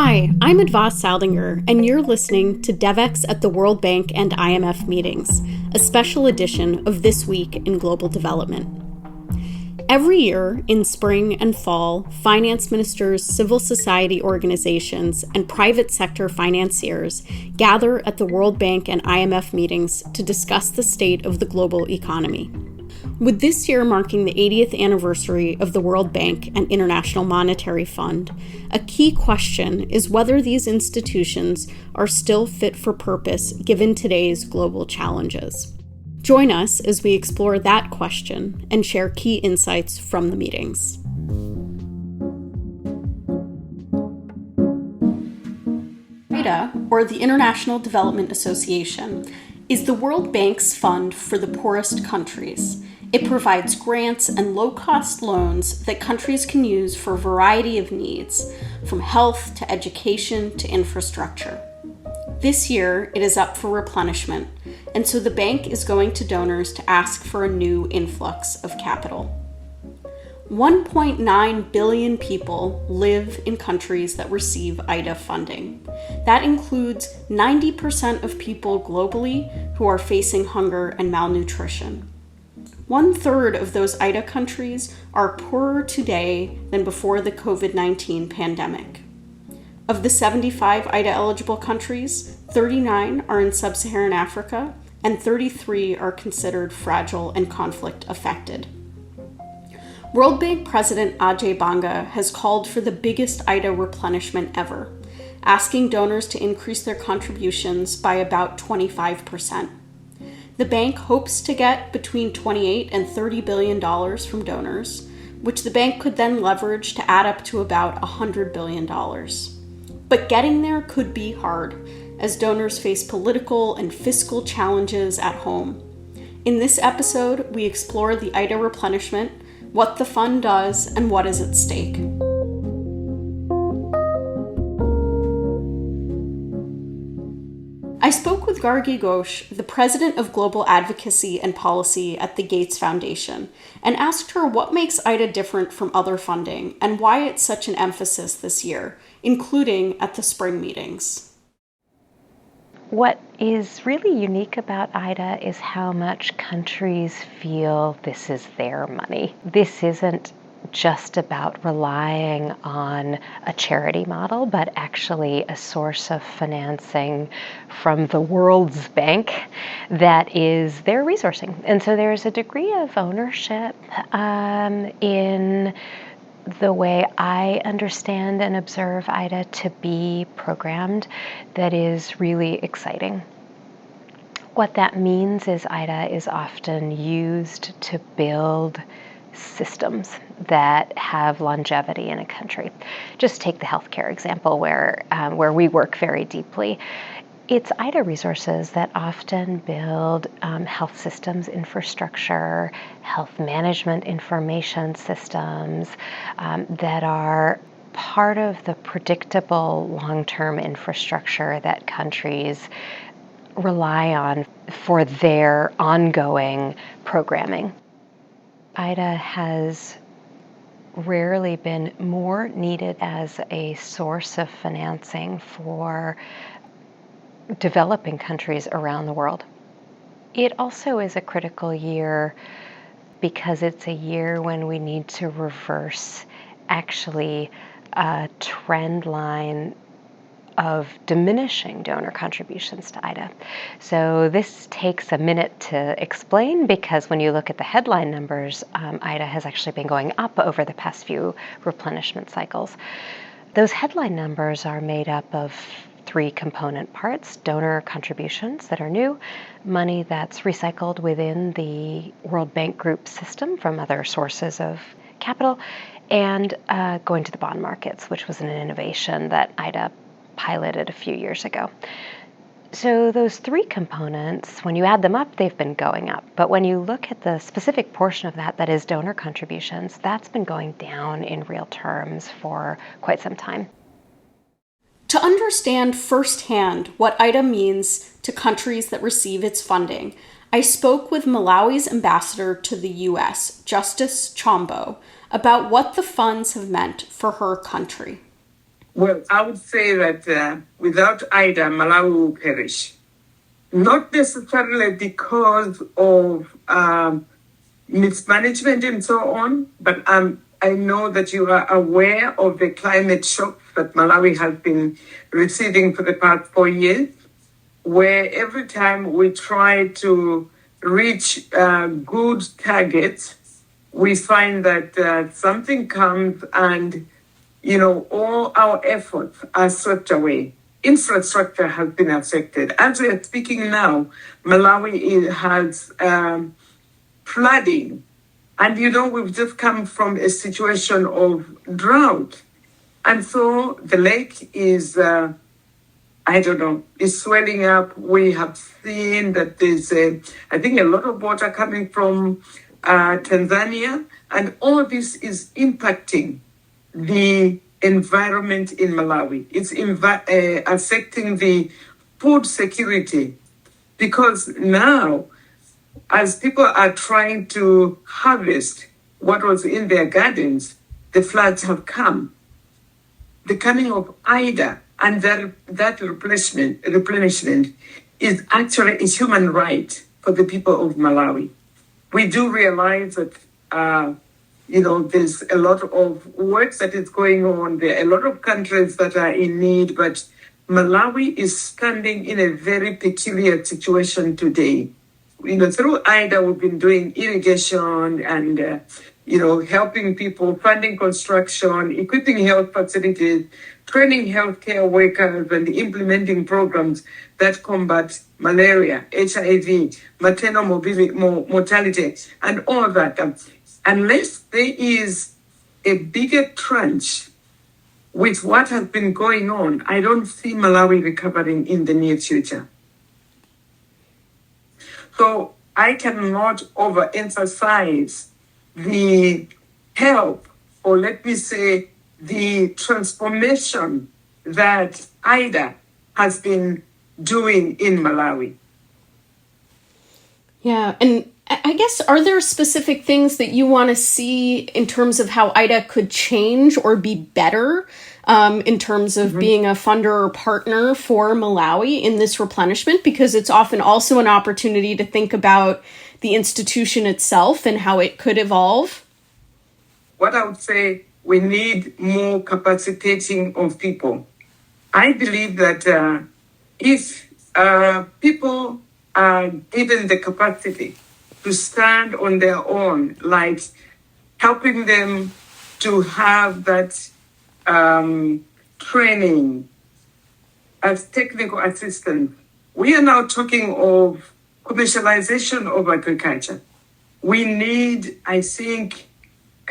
Hi, I'm Adva Saldinger, and you're listening to Devex at the World Bank and IMF meetings, a special edition of This Week in Global Development. Every year, in spring and fall, finance ministers, civil society organizations, and private sector financiers gather at the World Bank and IMF meetings to discuss the state of the global economy. With this year marking the 80th anniversary of the World Bank and International Monetary Fund, a key question is whether these institutions are still fit for purpose given today's global challenges. Join us as we explore that question and share key insights from the meetings. IDA, or the International Development Association, is the World Bank's fund for the poorest countries. It provides grants and low-cost loans that countries can use for a variety of needs, from health to education to infrastructure. This year, it is up for replenishment, and so the bank is going to donors to ask for a new influx of capital. 1.9 billion people live in countries that receive IDA funding. That includes 90% of people globally who are facing hunger and malnutrition. 1/3 of those IDA countries are poorer today than before the COVID-19 pandemic. Of the 75 IDA-eligible countries, 39 are in sub-Saharan Africa, and 33 are considered fragile and conflict-affected. World Bank President Ajay Banga has called for the biggest IDA replenishment ever, asking donors to increase their contributions by about 25%. The bank hopes to get between $28 and $30 billion from donors, which the bank could then leverage to add up to about $100 billion. But getting there could be hard, as donors face political and fiscal challenges at home. In this episode, we explore the IDA replenishment, what the fund does, and what is at stake. I spoke with Garghee Ghosh, the president of Global Advocacy and Policy at the Gates Foundation, and asked her what makes IDA different from other funding and why it's such an emphasis this year, including at the spring meetings. What is really unique about IDA is how much countries feel this is their money. This isn't just about relying on a charity model, but actually a source of financing from the World's Bank that is their resourcing. And so there's a degree of ownership in the way I understand and observe IDA to be programmed that is really exciting. What that means is IDA is often used to build systems that have longevity in a country. Just take the healthcare example where we work very deeply. It's IDA resources that often build health systems infrastructure, health management information systems that are part of the predictable long-term infrastructure that countries rely on for their ongoing programming. IDA has rarely been more needed as a source of financing for developing countries around the world. It also is a critical year because it's a year when we need to reverse actually a trend line of diminishing donor contributions to IDA. So this takes a minute to explain because when you look at the headline numbers, IDA has actually been going up over the past few replenishment cycles. Those headline numbers are made up of three component parts: donor contributions that are new, money that's recycled within the World Bank Group system from other sources of capital, and going to the bond markets, which was an innovation that IDA piloted a few years ago. So those three components, when you add them up, they've been going up. But when you look at the specific portion of that is donor contributions, that's been going down in real terms for quite some time. To understand firsthand what IDA means to countries that receive its funding, I spoke with Malawi's ambassador to the U.S., Justice Chombo, about what the funds have meant for her country. Well, I would say that without IDA, Malawi will perish. Not necessarily because of mismanagement and so on, but I know that you are aware of the climate shock that Malawi has been receiving for the past 4 years, where every time we try to reach good targets, we find that something comes and, all our efforts are swept away. Infrastructure has been affected. As we are speaking now, Malawi has flooding. And, we've just come from a situation of drought. And so the lake is, is swelling up. We have seen that there's, I think, a lot of water coming from Tanzania. And all of this is impacting the environment in Malawi. It's affecting the food security, because now, as people are trying to harvest what was in their gardens, the floods have come. The coming of IDA and that replenishment is actually a human right for the people of Malawi. We do realize that there's a lot of work that is going on. There are a lot of countries that are in need, but Malawi is standing in a very peculiar situation today. Through IDA, we've been doing irrigation and, helping people, funding construction, equipping health facilities, training healthcare workers, and implementing programs that combat malaria, HIV, maternal mortality, and all of that. Unless there is a bigger tranche with what has been going on, I don't see Malawi recovering in the near future. So I cannot overemphasize the help, or let me say, the transformation that IDA has been doing in Malawi. Yeah, and I guess, are there specific things that you want to see in terms of how IDA could change or be better in terms of being a funder or partner for Malawi in this replenishment? Because it's often also an opportunity to think about the institution itself and how it could evolve. What I would say, we need more capacitating of people. I believe that if people are given the capacity to stand on their own, like helping them to have that training as technical assistants. We are now talking of commercialization of agriculture. We need, I think,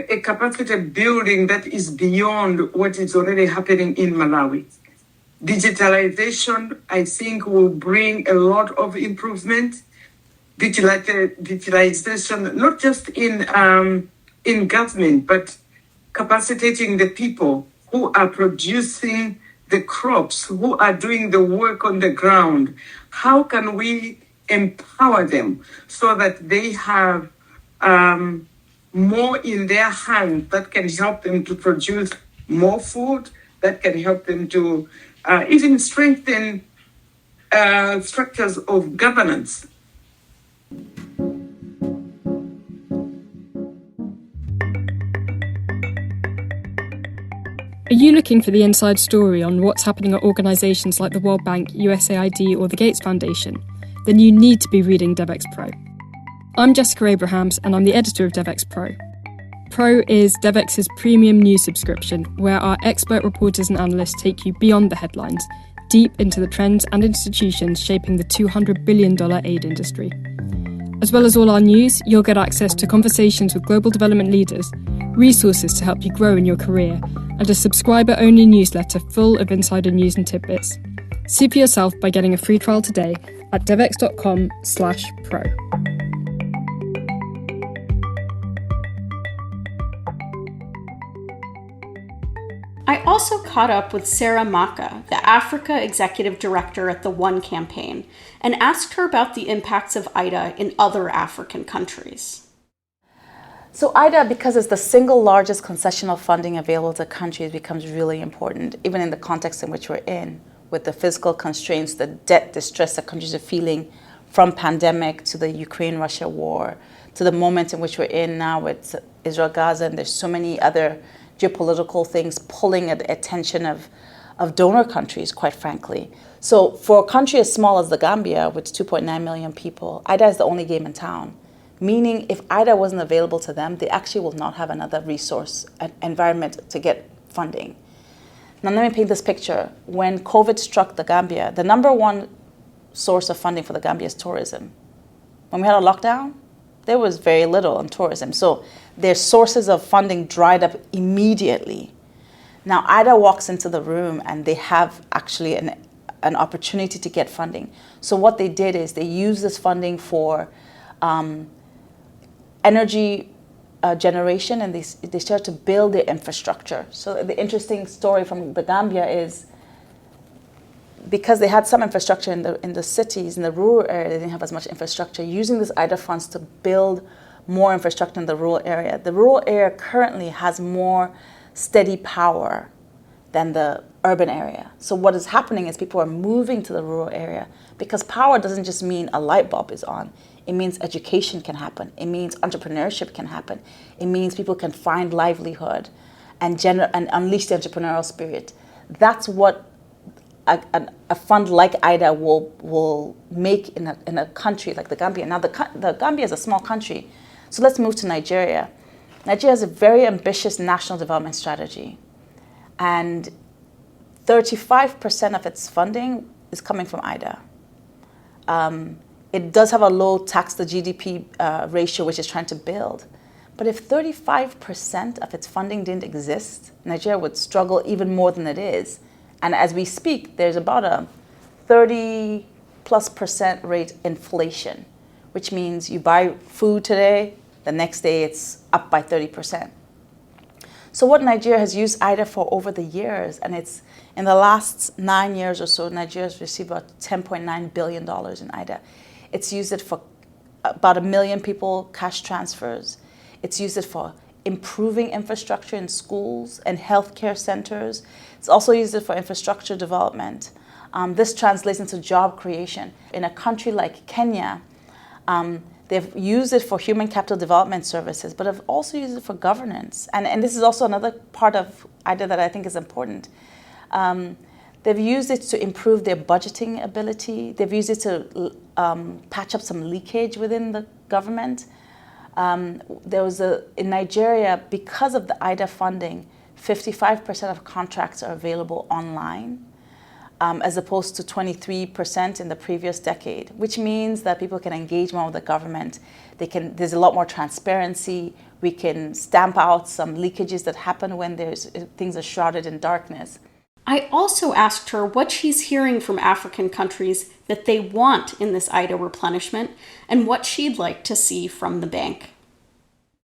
a capacity building that is beyond what is already happening in Malawi. Digitalization, I think, will bring a lot of improvement. Digitalization, not just in government, but capacitating the people who are producing the crops, who are doing the work on the ground. How can we empower them so that they have more in their hands that can help them to produce more food, that can help them to even strengthen structures of governance? Are you looking for the inside story on what's happening at organisations like the World Bank, USAID or the Gates Foundation? Then you need to be reading Devex Pro. I'm Jessica Abrahams and I'm the editor of Devex Pro. Pro is Devex's premium news subscription, where our expert reporters and analysts take you beyond the headlines, deep into the trends and institutions shaping the $200 billion aid industry. As well as all our news, you'll get access to conversations with global development leaders, resources to help you grow in your career, and a subscriber-only newsletter full of insider news and tidbits. See for yourself by getting a free trial today at devex.com/pro. I also caught up with Serah Makka, the Africa Executive Director at the One Campaign, and asked her about the impacts of IDA in other African countries. So IDA, because it's the single largest concessional funding available to countries, becomes really important, even in the context in which we're in, with the fiscal constraints, the debt distress that countries are feeling from pandemic to the Ukraine-Russia war, to the moment in which we're in now with Israel-Gaza, and there's so many other geopolitical things pulling at the attention of donor countries, quite frankly. So for a country as small as the Gambia, with 2.9 million people, IDA is the only game in town. Meaning if IDA wasn't available to them, they actually will not have another resource environment to get funding. Now let me paint this picture. When COVID struck the Gambia, the number one source of funding for the Gambia is tourism. When we had a lockdown, there was very little on tourism. So their sources of funding dried up immediately. Now IDA walks into the room and they have actually an opportunity to get funding. So what they did is they used this funding for energy generation, and they started to build their infrastructure. So the interesting story from the Gambia is because they had some infrastructure in the cities, in the rural area, they didn't have as much infrastructure, using this IDA funds to build more infrastructure in the rural area. The rural area currently has more steady power than the urban area. So what is happening is people are moving to the rural area because power doesn't just mean a light bulb is on. It means education can happen. It means entrepreneurship can happen. It means people can find livelihood and unleash the entrepreneurial spirit. That's what a fund like IDA will make in a country like the Gambia. Now the Gambia is a small country, so let's move to Nigeria. Nigeria has a very ambitious national development strategy, and 35% of its funding is coming from IDA. It does have a low tax to GDP ratio, which it's trying to build. But if 35% of its funding didn't exist, Nigeria would struggle even more than it is. And as we speak, there's about a 30+% rate inflation, which means you buy food today, the next day it's up by 30%. So what Nigeria has used IDA for over the years, and it's in the last 9 years or so, Nigeria has received about $10.9 billion in IDA. It's used it for about 1 million people cash transfers. It's used it for improving infrastructure in schools and healthcare centers. It's also used it for infrastructure development. This translates into job creation. In a country like Kenya, they've used it for human capital development services, but have also used it for governance. And this is also another part of IDA that I think is important. They've used it to improve their budgeting ability. They've used it to patch up some leakage within the government. In Nigeria, because of the IDA funding, 55% of contracts are available online, as opposed to 23% in the previous decade, which means that people can engage more with the government. There's a lot more transparency. We can stamp out some leakages that happen when things are shrouded in darkness. I also asked her what she's hearing from African countries that they want in this IDA replenishment and what she'd like to see from the bank.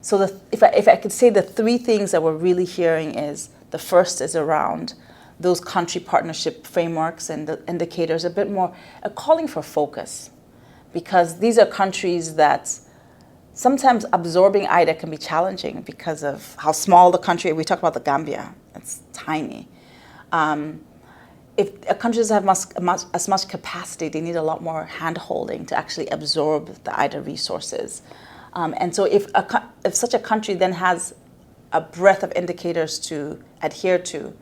So if I could say the three things that we're really hearing is, the first is around those country partnership frameworks and the indicators, a bit more calling for focus, because these are countries that sometimes absorbing IDA can be challenging because of how small the country. We talk about the Gambia, it's tiny. If countries have as much capacity, they need a lot more hand-holding to actually absorb the IDA resources. And so if such a country then has a breadth of indicators to adhere to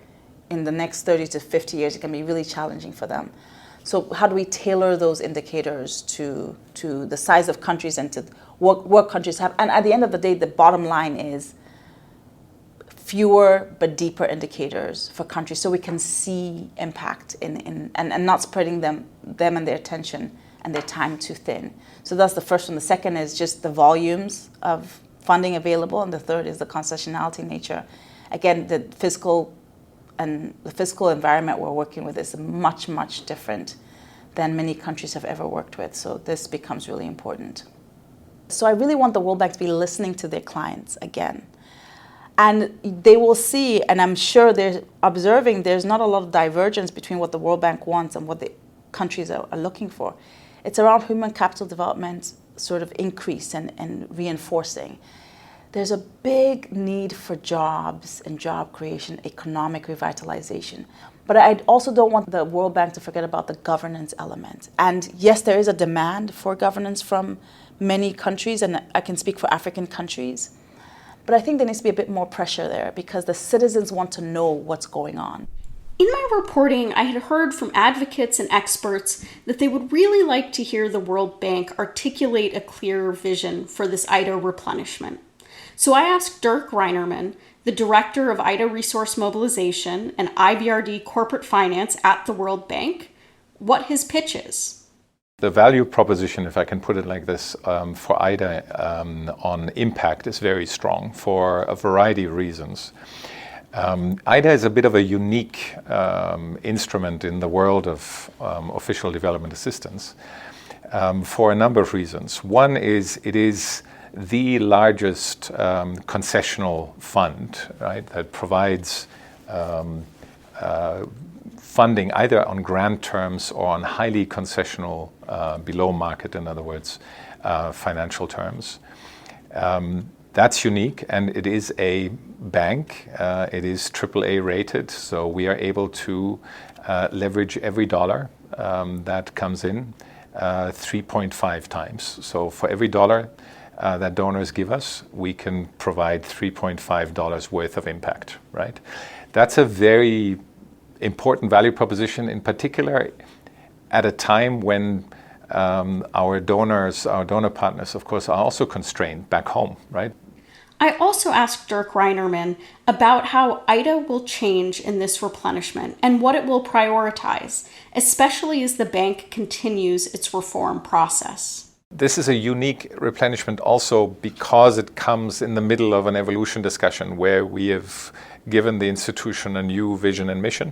in the next 30 to 50 years, it can be really challenging for them. So how do we tailor those indicators to the size of countries and to what countries have? And at the end of the day, the bottom line is fewer but deeper indicators for countries so we can see impact and not spreading them and their attention and their time too thin. So that's the first one. The second is just the volumes of funding available, and the third is the concessionality nature. Again, the fiscal environment we're working with is much, much different than many countries have ever worked with. So this becomes really important. So I really want the World Bank to be listening to their clients again. And they will see, and I'm sure they're observing, there's not a lot of divergence between what the World Bank wants and what the countries are looking for. It's around human capital development sort of increase and reinforcing. There's a big need for jobs and job creation, economic revitalization. But I also don't want the World Bank to forget about the governance element. And yes, there is a demand for governance from many countries, and I can speak for African countries. But I think there needs to be a bit more pressure there because the citizens want to know what's going on. In my reporting, I had heard from advocates and experts that they would really like to hear the World Bank articulate a clearer vision for this IDA replenishment. So I asked Dirk Reinnerman, the director of IDA Resource Mobilization and IBRD Corporate Finance at the World Bank, what his pitch is. The value proposition, if I can put it like this, for IDA on impact is very strong for a variety of reasons. IDA is a bit of a unique instrument in the world of official development assistance for a number of reasons. One is it is the largest concessional fund, right, that provides funding either on grant terms or on highly concessional, below market, in other words, financial terms. That's unique, and it is a bank. It is AAA rated, so we are able to leverage every dollar that comes in 3.5 times. So for every dollar that donors give us, we can provide $3.5 worth of impact, right? That's a very important value proposition, in particular at a time when our donors, our donor partners, of course, are also constrained back home, right? I also asked Dirk Reinnerman about how IDA will change in this replenishment and what it will prioritize, especially as the bank continues its reform process. This is a unique replenishment also because it comes in the middle of an evolution discussion where we have given the institution a new vision and mission.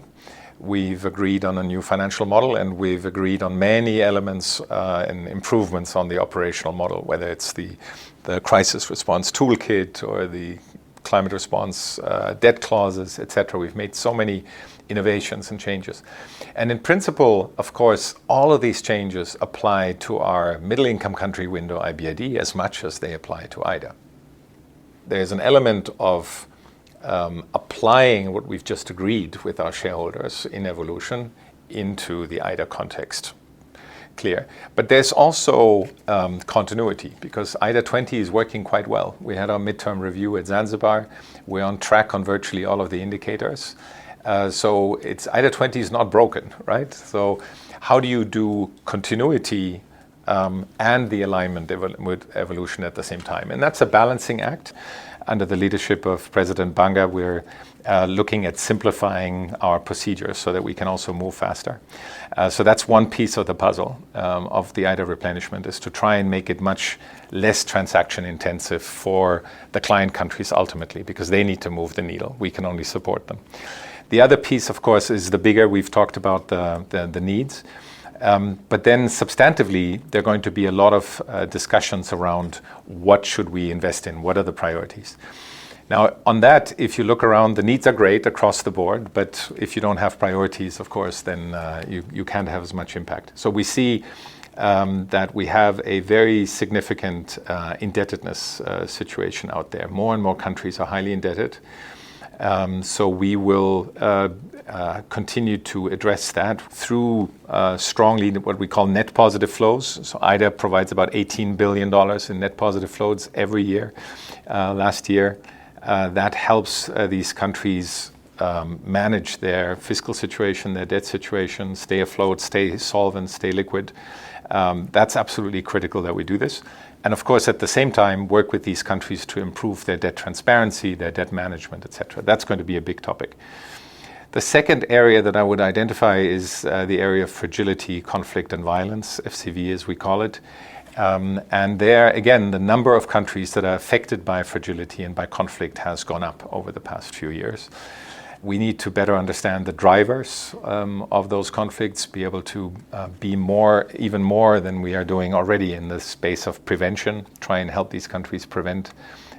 We've agreed on a new financial model, and we've agreed on many elements and improvements on the operational model, whether it's the crisis response toolkit or the climate response debt clauses, etc. We've made so many innovations and changes. And in principle, of course, all of these changes apply to our middle income country window, IBRD, as much as they apply to IDA. There's an element of applying what we've just agreed with our shareholders in evolution into the IDA context. Clear. But there's also continuity because IDA 20 is working quite well. We had our midterm review at Zanzibar. We're on track on virtually all of the indicators. So it's IDA 20 is not broken, right? So how do you do continuity and the alignment with evolution at the same time? And that's a balancing act. Under the leadership of President Banga, we're looking at simplifying our procedures so that we can also move faster. So that's one piece of the puzzle of the IDA replenishment, is to try and make it much less transaction intensive for the client countries ultimately, because they need to move the needle. We can only support them. The other piece, of course, is the bigger. We've talked about the needs. But then substantively, there are going to be a lot of discussions around what should we invest in, what are the priorities. Now, on that, if you look around, the needs are great across the board, but if you don't have priorities, of course, then you can't have as much impact. So we see that we have a very significant indebtedness situation out there. More and more countries are highly indebted. So we will continue to address that through strongly what we call net positive flows. So IDA provides about $18 billion in net positive flows every year. Last year, that helps these countries manage their fiscal situation, their debt situation, stay afloat, stay solvent, stay liquid. That's absolutely critical that we do this. And of course, at the same time, work with these countries to improve their debt transparency, their debt management, etc. That's going to be a big topic. The second area that I would identify is the area of fragility, conflict, and violence, FCV as we call it. And there, again, the number of countries that are affected by fragility and by conflict has gone up over the past few years. We need to better understand the drivers of those conflicts, be able to be even more than we are doing already in the space of prevention, try and help these countries prevent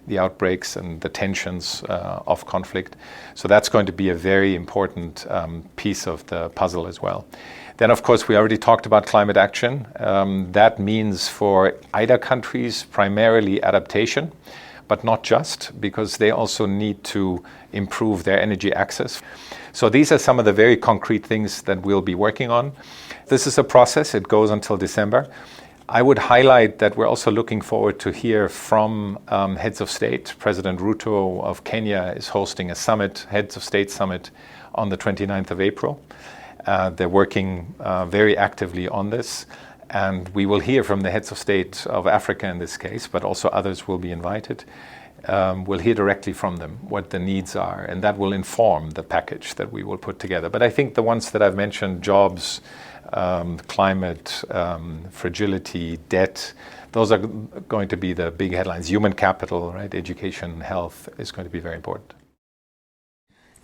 the outbreaks and the tensions of conflict. So that's going to be a very important piece of the puzzle as well. Then, of course, we already talked about climate action. That means for IDA countries, primarily adaptation, but not just, because they also need to improve their energy access. So these are some of the very concrete things that we'll be working on. This is a process. It goes until December. I would highlight that we're also looking forward to hear from heads of state. President Ruto of Kenya is hosting a summit, heads of state summit, on the 29th of April. They're working very actively on this. And we will hear from the heads of state of Africa in this case, but also others will be invited. We'll hear directly from them what the needs are, and that will inform the package that we will put together. But I think the ones that I've mentioned, jobs, climate, fragility, debt, those are going to be the big headlines. Human capital, right? Education, health is going to be very important.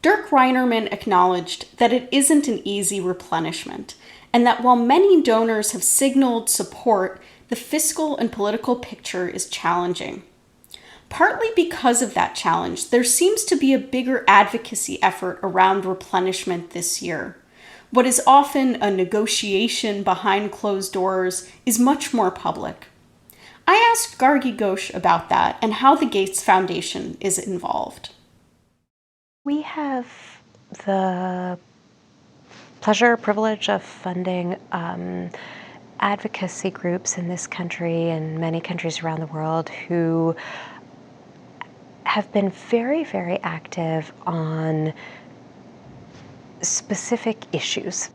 Dirk Reinnerman acknowledged that it isn't an easy replenishment, and that while many donors have signaled support, the fiscal and political picture is challenging. Partly because of that challenge, there seems to be a bigger advocacy effort around replenishment this year. What is often a negotiation behind closed doors is much more public. I asked Garghee Ghosh about that and how the Gates Foundation is involved. We have the privilege of funding advocacy groups in this country and many countries around the world who have been very, very active on specific issues.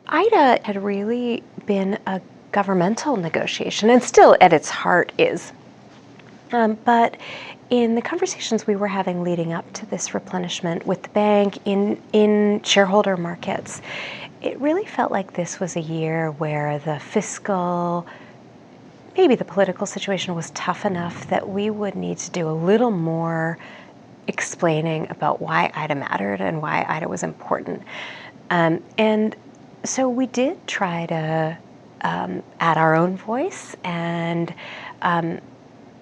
IDA had really been a governmental negotiation, and still at its heart is. But in the conversations we were having leading up to this replenishment with the bank in shareholder markets, it really felt like this was a year where the fiscal, maybe the political situation was tough enough that we would need to do a little more explaining about why IDA mattered and why IDA was important. And so we did try to add our own voice and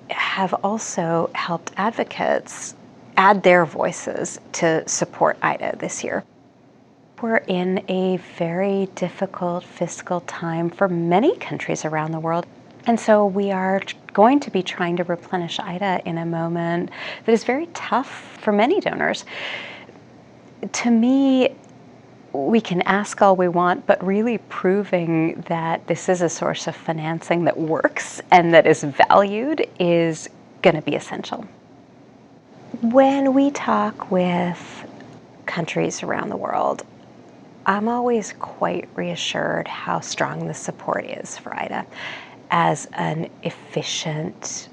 have also helped advocates add their voices to support IDA this year. We're in a very difficult fiscal time for many countries around the world. And so we are going to be trying to replenish IDA in a moment that is very tough for many donors. To me, we can ask all we want, but really proving that this is a source of financing that works and that is valued is going to be essential. When we talk with countries around the world, I'm always quite reassured how strong the support is for IDA as an efficient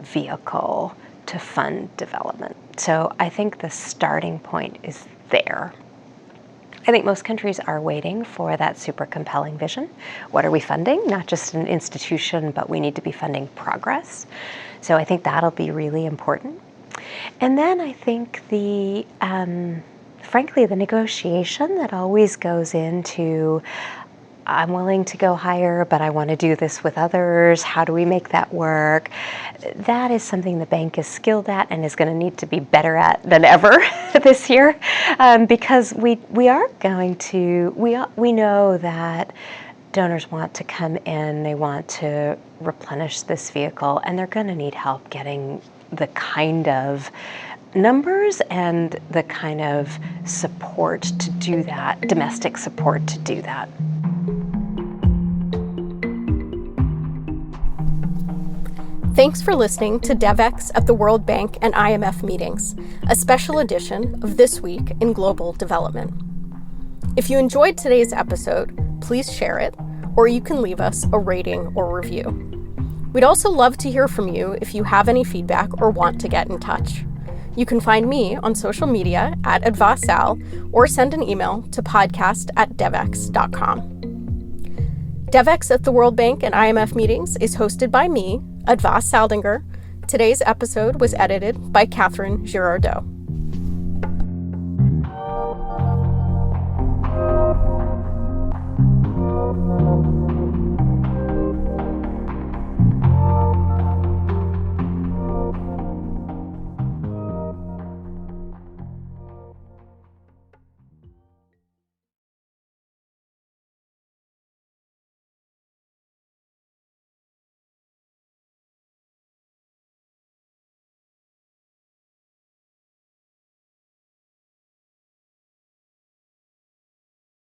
vehicle to fund development. So I think the starting point is there. I think most countries are waiting for that super compelling vision. What are we funding? Not just an institution, but we need to be funding progress. So I think that'll be really important. And then I think frankly, the negotiation that always goes into, I'm willing to go higher, but I want to do this with others. How do we make that work? That is something the bank is skilled at and is going to need to be better at than ever this year, because we know that donors want to come in, they want to replenish this vehicle, and they're going to need help getting the kind of numbers and the kind of support to do that, domestic support to do that. Thanks for listening to Devex at the World Bank and IMF meetings, a special edition of This Week in Global Development. If you enjoyed today's episode, please share it, or you can leave us a rating or review. We'd also love to hear from you if you have any feedback or want to get in touch. You can find me on social media at advasal or send an email to podcast@devex.com. Devex at the World Bank and IMF meetings is hosted by me, Advas Saldinger. Today's episode was edited by Catherine Girardeau.